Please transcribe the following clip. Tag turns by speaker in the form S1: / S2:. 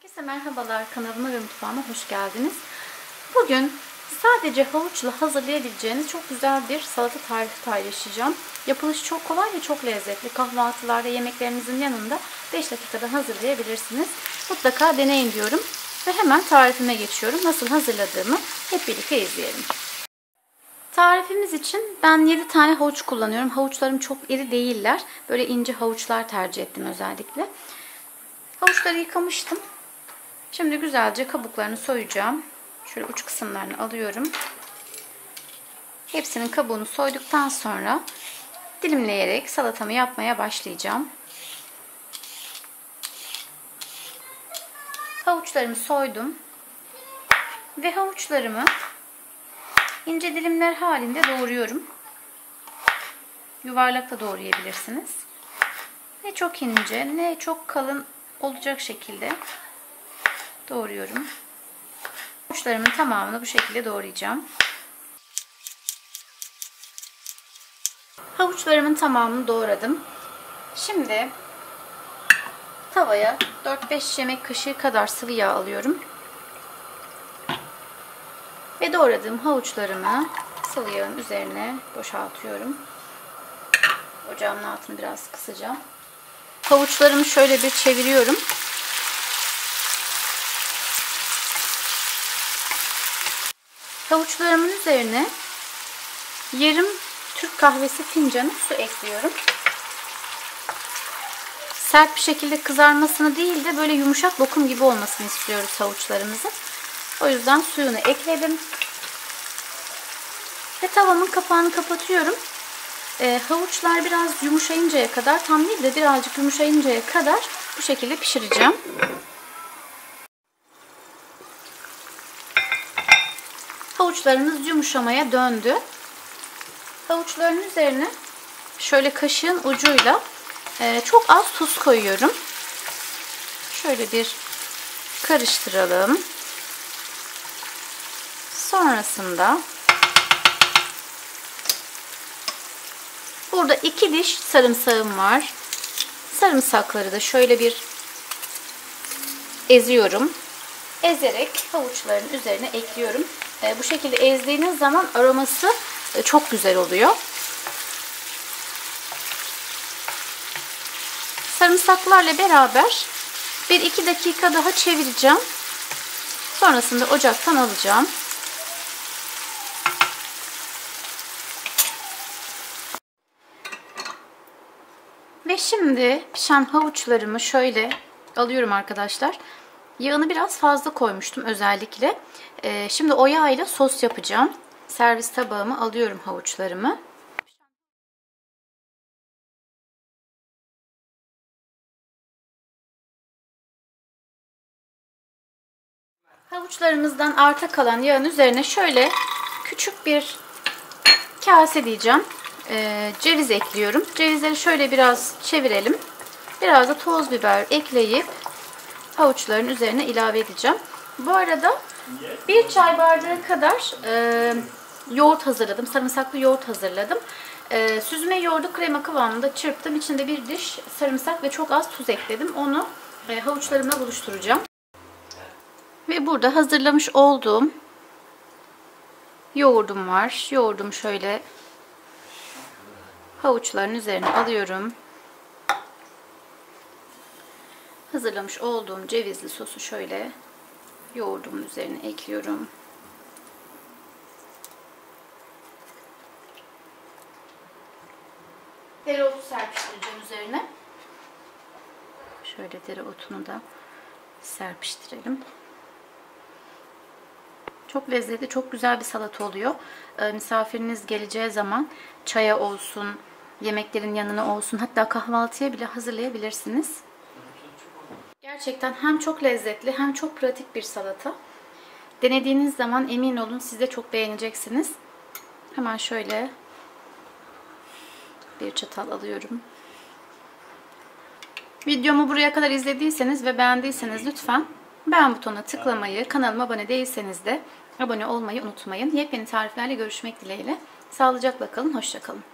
S1: Herkese merhabalar, kanalıma ve mutfağıma hoş geldiniz. Bugün sadece havuçla hazırlayabileceğiniz çok güzel bir salata tarifi paylaşacağım. Yapılışı çok kolay ve çok lezzetli. Kahvaltılarda, yemeklerinizin yanında 5 dakikada hazırlayabilirsiniz. Mutlaka deneyin diyorum. Ve hemen tarifime geçiyorum. Nasıl hazırladığımı hep birlikte izleyelim. Tarifimiz için ben 7 tane havuç kullanıyorum. Havuçlarım çok iri değiller. Böyle ince havuçlar tercih ettim özellikle. Havuçları yıkamıştım. Şimdi güzelce kabuklarını soyacağım. Şöyle uç kısımlarını alıyorum. Hepsinin kabuğunu soyduktan sonra dilimleyerek salatamı yapmaya başlayacağım. Havuçlarımı soydum. Ve havuçlarımı ince dilimler halinde doğruyorum. Yuvarlak da doğrayabilirsiniz. Ne çok ince ne çok kalın olacak şekilde doğruyorum. Havuçlarımın tamamını bu şekilde doğrayacağım. Havuçlarımın tamamını doğradım. Şimdi tavaya 4-5 yemek kaşığı kadar sıvı yağ alıyorum. Ve doğradığım havuçlarımı sıvı yağın üzerine boşaltıyorum. Ocağımın altını biraz kısacağım. Havuçlarımı şöyle bir çeviriyorum. Havuçlarımın üzerine yarım Türk kahvesi fincanı su ekliyorum. Sert bir şekilde kızarmasını değil de böyle yumuşak lokum gibi olmasını istiyoruz havuçlarımızın. O yüzden suyunu ekledim. Ve tavamın kapağını kapatıyorum. Havuçlar biraz yumuşayıncaya kadar, tam değil de birazcık yumuşayıncaya kadar bu şekilde pişireceğim. Havuçlarımız yumuşamaya döndü. Havuçların üzerine şöyle kaşığın ucuyla çok az tuz koyuyorum. Şöyle bir karıştıralım. Sonrasında burada 2 diş sarımsağım var. Sarımsakları da şöyle bir eziyorum. Ezerek havuçların üzerine ekliyorum. Bu şekilde ezdiğiniz zaman aroması çok güzel oluyor. Sarımsaklarla beraber 1-2 dakika daha çevireceğim. Sonrasında ocaktan alacağım. Ve şimdi pişen havuçlarımı şöyle alıyorum arkadaşlar. Yağını biraz fazla koymuştum özellikle. Şimdi o yağ ile sos yapacağım. Servis tabağıma alıyorum havuçlarımı. Havuçlarımızdan arta kalan yağın üzerine şöyle küçük bir kase diyeceğim. Ceviz ekliyorum. Cevizleri şöyle biraz çevirelim. Biraz da toz biber ekleyip havuçların üzerine ilave edeceğim. Bu arada 1 çay bardağı kadar yoğurt hazırladım. Sarımsaklı yoğurt hazırladım. Süzme yoğurdu krema kıvamında çırptım. İçinde 1 diş sarımsak ve çok az tuz ekledim. Onu havuçlarımla buluşturacağım. Ve burada hazırlamış olduğum yoğurdum var. Yoğurdumu şöyle havuçların üzerine alıyorum. Hazırlamış olduğum cevizli sosu şöyle yoğurdumun üzerine ekliyorum. Dereotu serpiştireceğim üzerine. Şöyle dereotunu da serpiştirelim. Çok lezzetli, çok güzel bir salata oluyor. Misafiriniz geleceği zaman çaya olsun, yemeklerin yanına olsun, hatta kahvaltıya bile hazırlayabilirsiniz. Gerçekten hem çok lezzetli hem çok pratik bir salata. Denediğiniz zaman emin olun siz de çok beğeneceksiniz. Hemen şöyle bir çatal alıyorum. Videomu buraya kadar izlediyseniz ve beğendiyseniz lütfen beğen butonuna tıklamayı, kanalıma abone değilseniz de abone olmayı unutmayın. Yepyeni tariflerle görüşmek dileğiyle. Sağlıcakla kalın, hoşça kalın.